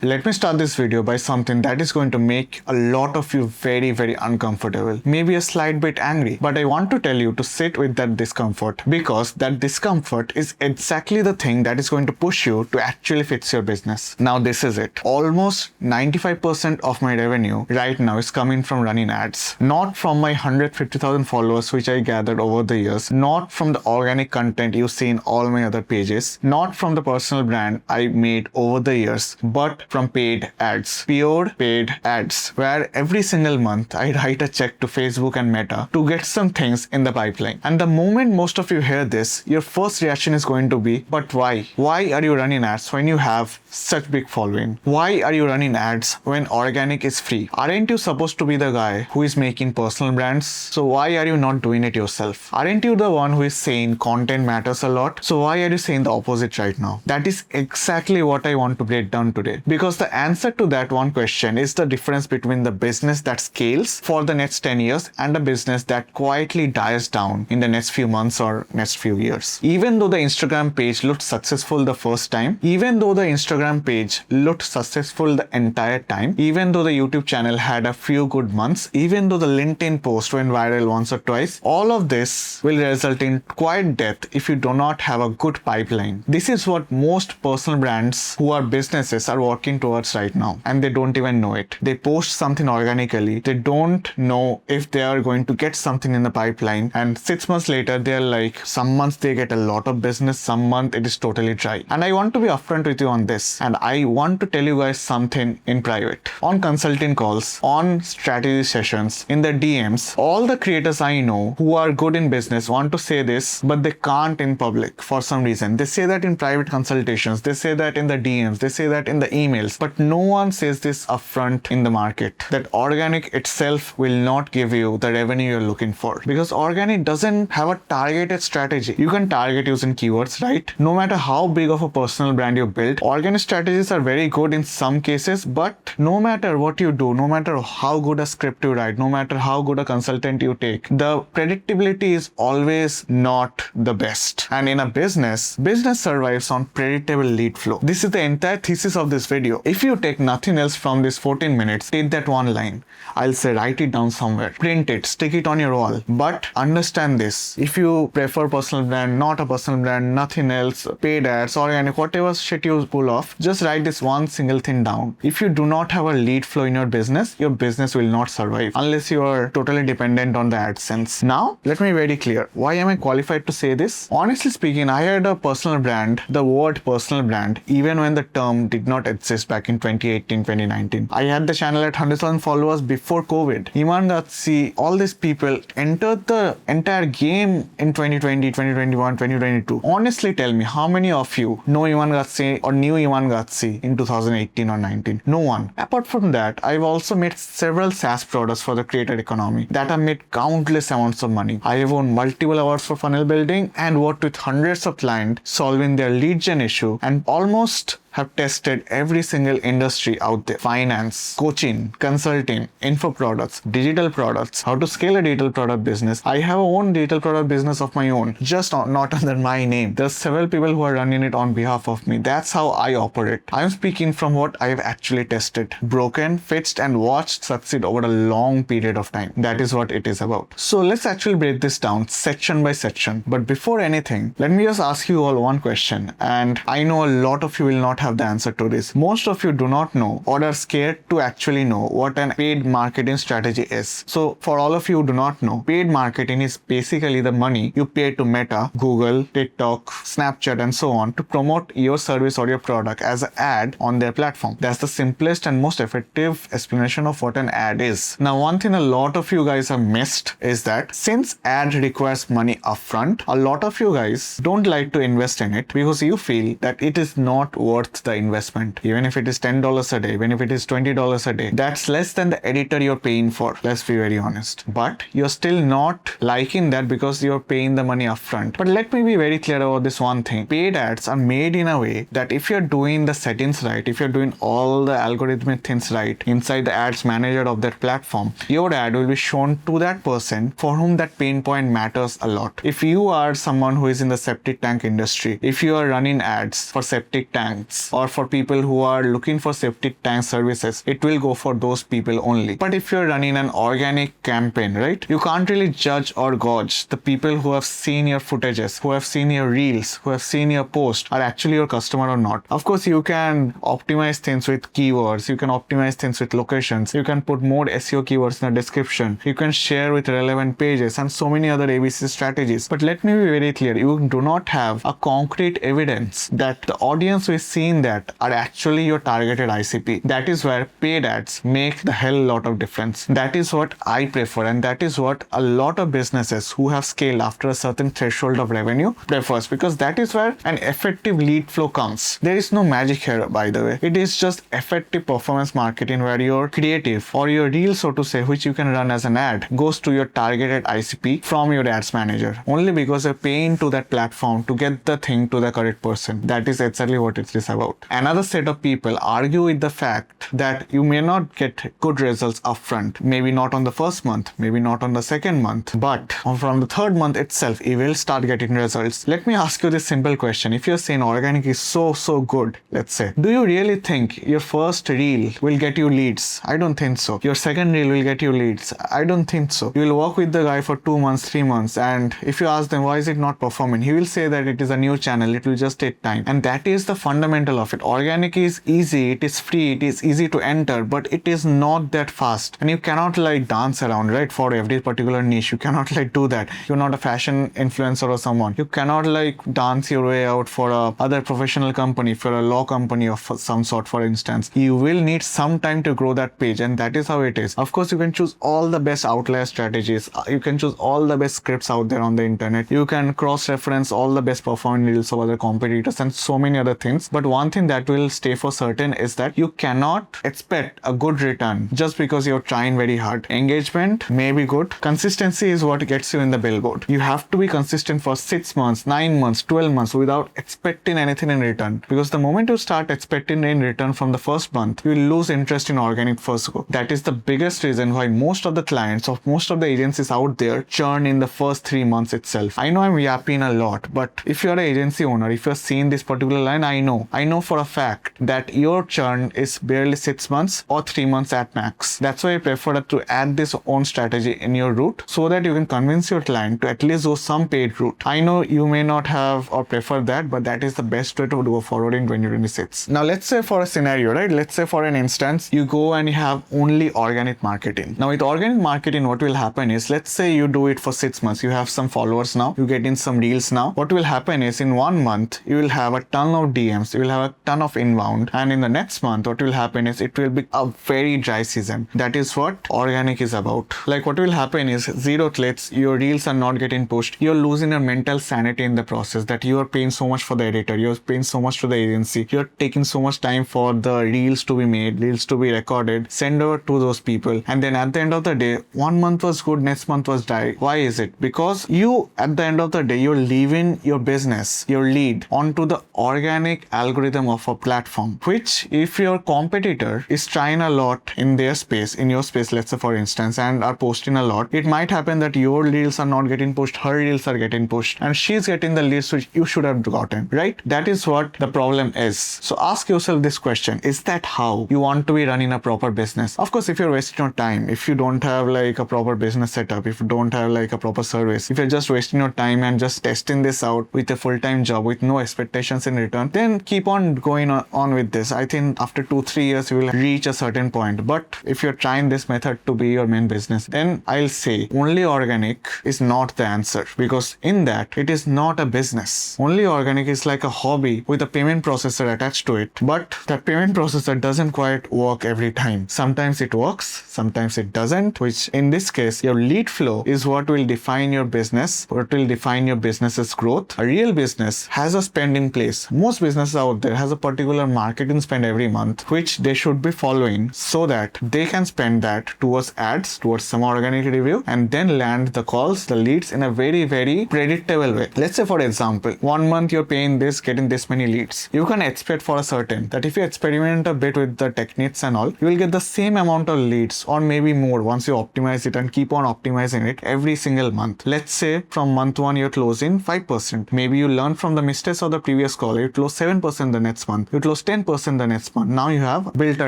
Let me start this video by something that is going to make a lot of you very uncomfortable, maybe a slight bit angry, but I want to tell you to sit with that discomfort because that discomfort is exactly the thing that is going to push you to actually fix your business. Now this is it. Almost 95% of my revenue right now is coming from running ads. Not from my 150,000 followers which I gathered over the years, not from the organic content you see in all my other pages, not from the personal brand I made over the years, but from paid ads, pure paid ads, where every single month I write a check to Facebook and Meta to get some things in the pipeline. And the moment most of you hear this, your first reaction is going to be, but why? Why are you running ads when you have such big following? Why are you running ads when organic is free? Aren't you supposed to be the guy who is making personal brands? So why are you not doing it yourself? Aren't you the one who is saying content matters a lot? So why are you saying the opposite right now? That is exactly what I want to break down today. Because the answer to that one question is the difference between the business that scales for the next 10 years and a business that quietly dies down in the next few months or next few years. Even though the Instagram page looked successful the first time, even though the Instagram page looked successful the entire time, even though the YouTube channel had a few good months, even though the LinkedIn post went viral once or twice, all of this will result in quiet death if you do not have a good pipeline. This is what most personal brands who are businesses are working towards right now, and they don't even know it. They post something organically, they don't know if they are going to get something in the pipeline, and 6 months later they're like, some months they get a lot of business, some month it is totally dry. And I want to be upfront with you on this, and I want to tell you guys something in private, on consulting calls, on strategy sessions, in the DMs. All the creators I know who are good in business want to say this, but they can't in public for some reason. They say that in private consultations, they say that in the DMs, they say that in the emails, but no one says this upfront in the market, that organic itself will not give you the revenue you're looking for, because organic doesn't have a targeted strategy. You can target using keywords, right? No matter how big of a personal brand you build, organic strategies are very good in some cases, but no matter what you do, no matter how good a script you write, no matter how good a consultant you take, the predictability is always not the best. And in a business survives on predictable lead flow. This is the entire thesis of this video. If you take nothing else from this 14 minutes, take that one line. I'll say write it down somewhere, print it, stick it on your wall. But understand this, if you prefer personal brand, not a personal brand, nothing else, paid ads, organic, whatever shit you pull off, just write this one single thing down. If you do not have a lead flow in your business will not survive unless you are totally dependent on the AdSense. Now, let me be very clear. Why am I qualified to say this? Honestly speaking, I had a personal brand, the word personal brand, even when the term did not exist back in 2018, 2019. I had the channel at 100,000 followers before COVID. Iman Gadzhi, all these people entered the entire game in 2020, 2021, 2022. Honestly tell me, how many of you know Iman Gadzhi or knew Iman Gadzhi in 2018 or 19? No one. Apart from that, I've also made several SaaS products for the creator economy that have made countless amounts of money. I have won multiple awards for funnel building and worked with hundreds of clients solving their lead gen issue, and almost have tested every single industry out there. Finance, coaching, consulting, info products, digital products, how to scale a digital product business. I have a own digital product business of my own, just not under my name. There are several people who are running it on behalf of me. That's how I operate. I'm speaking from what I've actually tested, broken, fixed, and watched succeed over a long period of time. That is what it is about. So let's actually break this down section by section. But before anything, let me just ask you all one question. And I know a lot of you will not have the answer to this. Most of you do not know or are scared to actually know what an paid marketing strategy is. So for all of you who do not know, paid marketing is basically the money you pay to Meta, Google, TikTok, Snapchat, and so on to promote your service or your product as an ad on their platform. That's the simplest and most effective explanation of what an ad is. Now, one thing a lot of you guys have missed is that since ad requires money upfront, a lot of you guys don't like to invest in it because you feel that it is not worth the investment. Even if it is $10 a day, even if it is $20 a day, that's less than the editor you're paying for. Let's be very honest. But you're still not liking that because you're paying the money upfront. But let me be very clear about this one thing. Paid ads are made in a way that if you're doing the settings right, if you're doing all the algorithmic things right inside the ads manager of that platform, your ad will be shown to that person for whom that pain point matters a lot. If you are someone who is in the septic tank industry, if you are running ads for septic tanks, pets or for people who are looking for septic tank services, it will go for those people only. But if you're running an organic campaign, right, you can't really judge or gauge the people who have seen your footages, who have seen your reels, who have seen your post are actually your customer or not. Of course, you can optimize things with keywords, you can optimize things with locations, you can put more SEO keywords in the description, you can share with relevant pages and so many other ABC strategies. But let me be very clear, you do not have a concrete evidence that the audience who is seeing that are actually your targeted ICP. That is where paid ads make the hell lot of difference. That is what I prefer, and that is what a lot of businesses who have scaled after a certain threshold of revenue prefers, because that is where an effective lead flow comes. There is no magic here, by the way. It is just effective performance marketing where your creative or your reel, so to say, which you can run as an ad, goes to your targeted ICP from your ads manager, only because you're paying to that platform to get the thing to the correct person. That is exactly what it is about. Another set of people argue with the fact that you may not get good results upfront, maybe not on the first month, maybe not on the second month, but from the third month itself, you will start getting results. Let me ask you this simple question. If you're saying organic is so good, let's say, do you really think your first reel will get you leads? I don't think so. Your second reel will get you leads? I don't think so. You will work with the guy for 2 months, 3 months, and if you ask them why is it not performing, he will say that it is a new channel, it will just take time. And that is the fundamental of it. Organic is easy, it is free, it is easy to enter, but it is not that fast. And you cannot like dance around, right, for every particular niche. You cannot like do that. You're not a fashion influencer or someone. You cannot like dance your way out for a other professional company, for a law company of some sort, for instance. You will need some time to grow that page, and that is how it is. Of course, you can choose all the best outlier strategies. You can choose all the best scripts out there on the internet. You can cross-reference all the best performing reels of other competitors and so many other things. But one thing that will stay for certain is that you cannot expect a good return just because you're trying very hard. Engagement may be good. Consistency is what gets you in the billboard. You have to be consistent for 6 months, 9 months, 12 months without expecting anything in return. Because the moment you start expecting in return from the first month, you will lose interest in organic first go. That is the biggest reason why most of the clients of most of the agencies out there churn in the first 3 months itself. I know I'm yapping a lot, but if you're an agency owner, if you're seeing this particular line, I know for a fact that your churn is barely 6 months or 3 months at max. That's why I prefer to add this own strategy in your route so that you can convince your client to at least go some paid route. I know you may not have or prefer that, but that is the best way to go forward in 2026. Now let's say for a scenario, right? Let's say for an instance, you go and you have only organic marketing. Now with organic marketing, what will happen is, let's say you do it for 6 months. You have some followers now, you get in some reels now. What will happen is in 1 month, you will have a ton of DMs, you will have a ton of inbound. And in the next month, what will happen is it will be a very dry season. That is what organic is about. Like what will happen is 0 clicks, your reels are not getting pushed. You're losing your mental sanity in the process, that you are paying so much for the editor, you're paying so much to the agency, you're taking so much time for the reels to be made, reels to be recorded, send over to those people. And then at the end of the day, 1 month was good, next month was dry. Why is it? Because you, at the end of the day, you're leaving your business, your lead, onto the organic algorithm of a platform, which if your competitor is trying a lot in their space, in your space, let's say for instance, and are posting a lot, it might happen that your reels are not getting pushed, her reels are getting pushed, and she's getting the leads which you should have gotten, right? That is what the problem is. So ask yourself this question: is that how you want to be running a proper business? Of course, if you're wasting your time, if you don't have like a proper business setup, if you don't have like a proper service, if you're just wasting your time and just testing this out with a full-time job with no expectations in return, then keep on going on with this. I think after 2-3 years you will reach a certain point. But if you're trying this method to be your main business, then I'll say only organic is not the answer, because in that it is not a business. Only organic is like a hobby with a payment processor attached to it, but that payment processor doesn't quite work every time. Sometimes it works, sometimes it doesn't, which in this case your lead flow is what will define your business, what will define your business's growth. A real business has a spend in place. Most businesses out there has a particular marketing spend every month, which they should be following so that they can spend that towards ads, towards some organic review, and then land the calls, the leads in a very, very predictable way. Let's say, for example, 1 month you're paying this, getting this many leads. You can expect for a certain that if you experiment a bit with the techniques and all, you will get the same amount of leads or maybe more once you optimize it and keep on optimizing it every single month. Let's say from month 1 you're closing 5%. Maybe you learn from the mistakes of the previous call. You close 7% the next month. You close 10% the next month. Now you have built a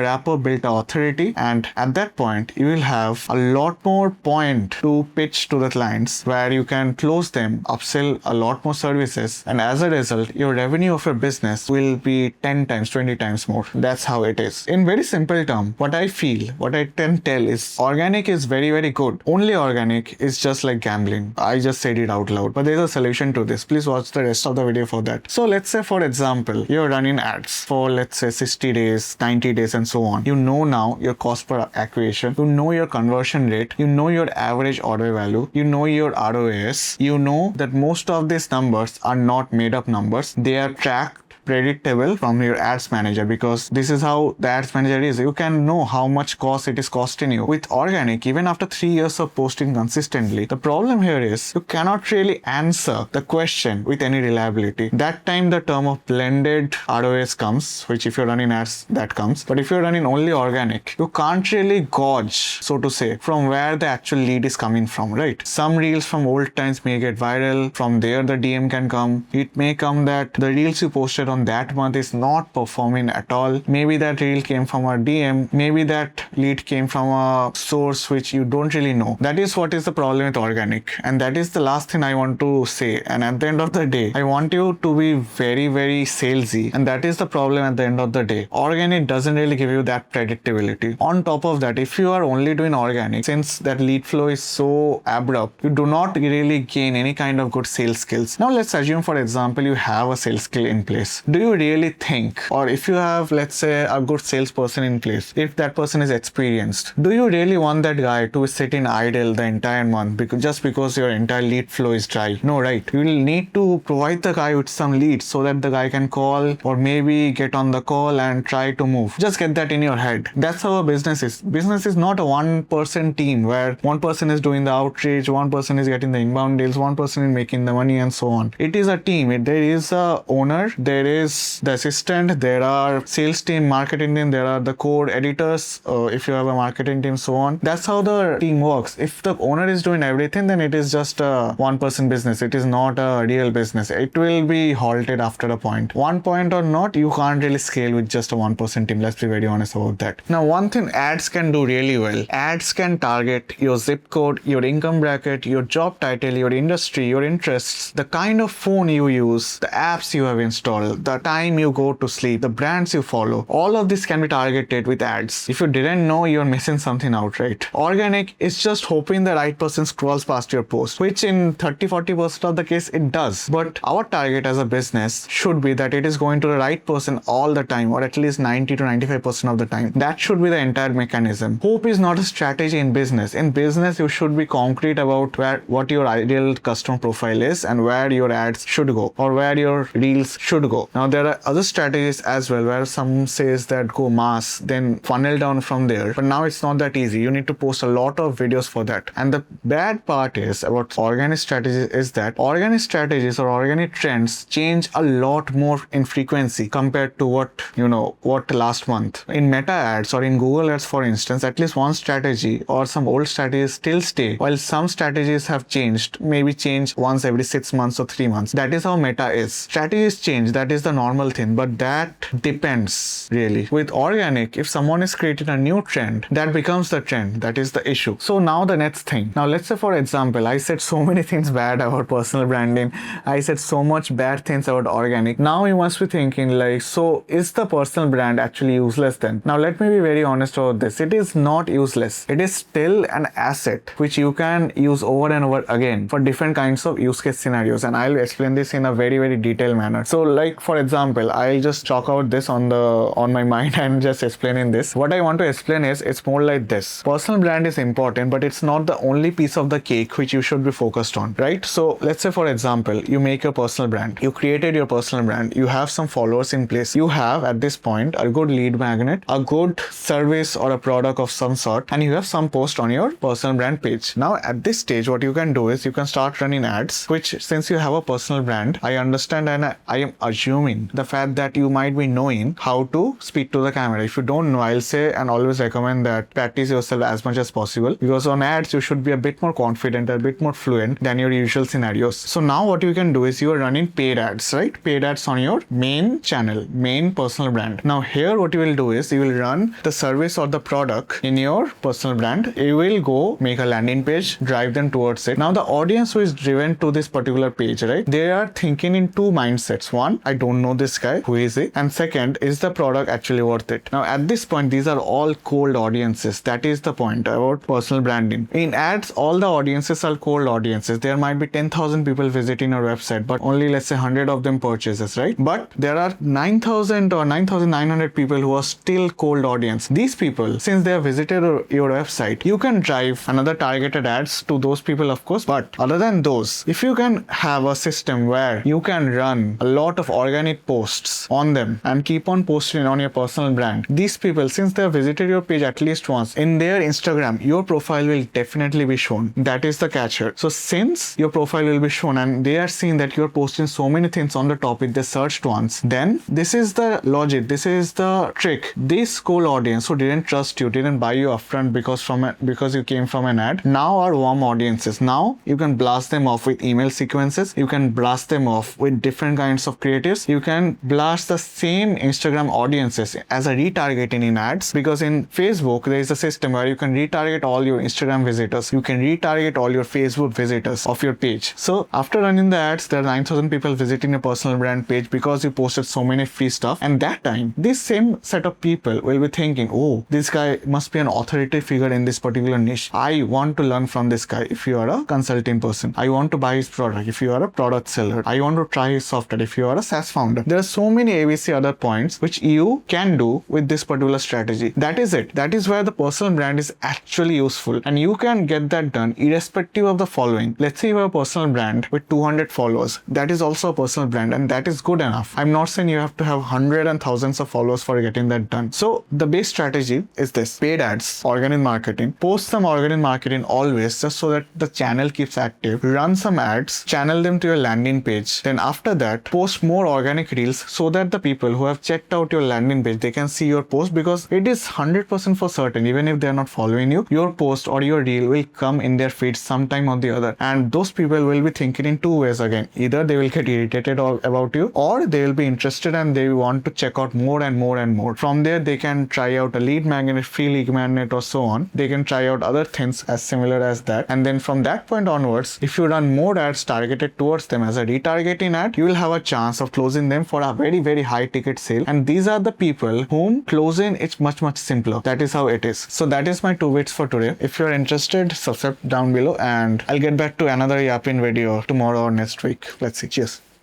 rapport, built a authority, and at that point you will have a lot more point to pitch to the clients where you can close them, upsell a lot more services, and as a result your revenue of your business will be 10 times, 20 times more. That's how it is. In very simple term, what I can tell is organic is very, very good. Only organic is just like gambling. I just said it out loud, but there's a solution to this. Please watch the rest of the video for that. So let's say, for example, you're running ads for, let's say, 60 days, 90 days and so on. You know now your cost per acquisition, you know your conversion rate, you know your average order value, you know your ROAS, you know that most of these numbers are not made up numbers. They are tracked, predictable from your ads manager, because this is how the ads manager is. You can know how much cost it is costing you. With organic, even after 3 years of posting consistently, the problem here is you cannot really answer the question with any reliability. That time the term of blended ROAS comes, which if you're running ads, that comes. But if you're running only organic, you can't really gauge, so to say, from where the actual lead is coming from, right? Some reels from old times may get viral. From there the DM can come. It may come that the reels you posted on that month is not performing at all. Maybe that reel came from a DM. Maybe that lead came from a source which you don't really know. That is what is the problem with organic. And that is the last thing I want to say. And at the end of the day, I want you to be very, very salesy. And that is the problem at the end of the day. Organic doesn't really give you that predictability. On top of that, if you are only doing organic, since that lead flow is so abrupt, you do not really gain any kind of good sales skills. Now let's assume, for example, you have a sales skill in place. Do you really think, or if you have, let's say, a good salesperson in place, if that person is experienced, do you really want that guy to sit in idle the entire month just because your entire lead flow is dry? No, right? You will need to provide the guy with some leads so that the guy can call or maybe get on the call and try to move. Just get that in your head. That's how a business is. Business is not a one-person team where one person is doing the outreach, one person is getting the inbound deals, one person is making the money and so on. It is a team. There is a owner, there is the assistant, there are sales team, marketing team, there are the code editors, if you have a marketing team, so on. That's how the team works. If the owner is doing everything, then it is just a one-person business. It is not a real business. It will be halted after a point. One point or not, you can't really scale with just a one-person team. Let's be very honest about that. Now, one thing ads can do really well, ads can target your zip code, your income bracket, your job title, your industry, your interests, the kind of phone you use, the apps you have installed, the time you go to sleep, the brands you follow. All of this can be targeted with ads. If you didn't know, you're missing something out, right? Organic is just hoping the right person scrolls past your post, which in 30-40% of the case it does. But our target as a business should be that it is going to the right person all the time, or at least 90 to 95% of the time. That should be the entire mechanism. Hope is not a strategy in business. In business, you should be concrete about what your ideal customer profile is and where your ads should go or where your reels should go. Now, there are other strategies as well where some says that go mass, then funnel down from there. But now it's not that easy. You need to post a lot of videos for that. And the bad part is about organic strategies is that organic strategies or organic trends change a lot more in frequency compared to what last month. In Meta ads or in Google ads, for instance, at least one strategy or some old strategies still stay, while some strategies have changed, maybe change once every 6 months or 3 months. That is how Meta is. Strategies change. That is the normal thing, but that depends really. With organic, if someone is creating a new trend, that becomes the trend. That is the issue. So now the next thing. Now let's say, for example, I said so many things bad about personal branding. I said so much bad things about organic. Now you must be thinking like, so is the personal brand actually useless then? Now let me be very honest about this. It is not useless. It is still an asset which you can use over and over again for different kinds of use case scenarios. And I'll explain this in a very, very detailed manner. So like, for for example, I'll just chalk out this on my mind and just explaining this. What I want to explain is it's more like this. Personal brand is important, but it's not the only piece of the cake which you should be focused on, right? So let's say, for example, you make your personal brand. You created your personal brand. You have some followers in place. You have at this point a good lead magnet, a good service or a product of some sort, and you have some post on your personal brand page. Now at this stage, what you can do is you can start running ads, which since you have a personal brand, I understand and I am assuming the fact that you might be knowing how to speak to the camera. If you don't know, I'll say and always recommend that practice yourself as much as possible, because on ads you should be a bit more confident, a bit more fluent than your usual scenarios. So now what you can do is you are running paid ads, right? Paid ads on your main channel, main personal brand. Now here what you will do is you will run the service or the product in your personal brand. You will go make a landing page, drive them towards it. Now the audience who is driven to this particular page, right? They are thinking in two mindsets. One, I don't know this guy, who is he? And second, is the product actually worth it? Now at this point, these are all cold audiences. That is the point about personal branding. In ads, all the audiences are cold audiences. There might be 10,000 people visiting your website, but only let's say 100 of them purchases, right? But there are 9,000 or 9,900 people who are still cold audience. These people, since they have visited your website, you can drive another targeted ads to those people, of course. But other than those, if you can have a system where you can run a lot of organic posts on them and keep on posting on your personal brand, these people, since they have visited your page at least once, in their Instagram, your profile will definitely be shown. That is the catcher. So since your profile will be shown and they are seeing that you're posting so many things on the topic they searched once, then this is the logic, this is the trick. This cold audience who didn't trust you, didn't buy you upfront because you came from an ad, now are warm audiences. Now you can blast them off with email sequences, you can blast them off with different kinds of creatives, you can blast the same Instagram audiences as a retargeting in ads, because in Facebook there is a system where you can retarget all your Instagram visitors, you can retarget all your Facebook visitors of your page. So after running the ads, there are 9,000 people visiting your personal brand page because you posted so many free stuff, and that time this same set of people will be thinking, oh, this guy must be an authoritative figure in this particular niche. I want to learn from this guy. If you are a consulting person, I want to buy his product. If you are a product seller, I want to try his software. If you are a SaaS founder, there are so many ABC other points which you can do with this particular strategy. That is it. That is where the personal brand is actually useful, and you can get that done irrespective of the following. Let's say you have a personal brand with 200 followers. That is also a personal brand, and that is good enough. I'm not saying you have to have hundreds and thousands of followers for getting that done. So the base strategy is this: paid ads, organic marketing, post some organic marketing always, just so that the channel keeps active, run some ads, channel them to your landing page. Then after that, post more organic reels so that the people who have checked out your landing page, they can see your post, because it is 100% for certain, even if they're not following you, your post or your reel will come in their feed sometime or the other, and those people will be thinking in two ways again. Either they will get irritated about you, or they will be interested and they want to check out more and more and more. From there, they can try out a lead magnet, free lead magnet, or so on. They can try out other things as similar as that, and then from that point onwards, if you run more ads targeted towards them as a retargeting ad, you will have a chance of closing them for a very, very high ticket sale. And these are the people whom closing it's much simpler. That is how it is. So that is my 2 bits for today. If you're interested, subscribe down below, and I'll get back to another yapping video tomorrow or next week. Let's see. Cheers.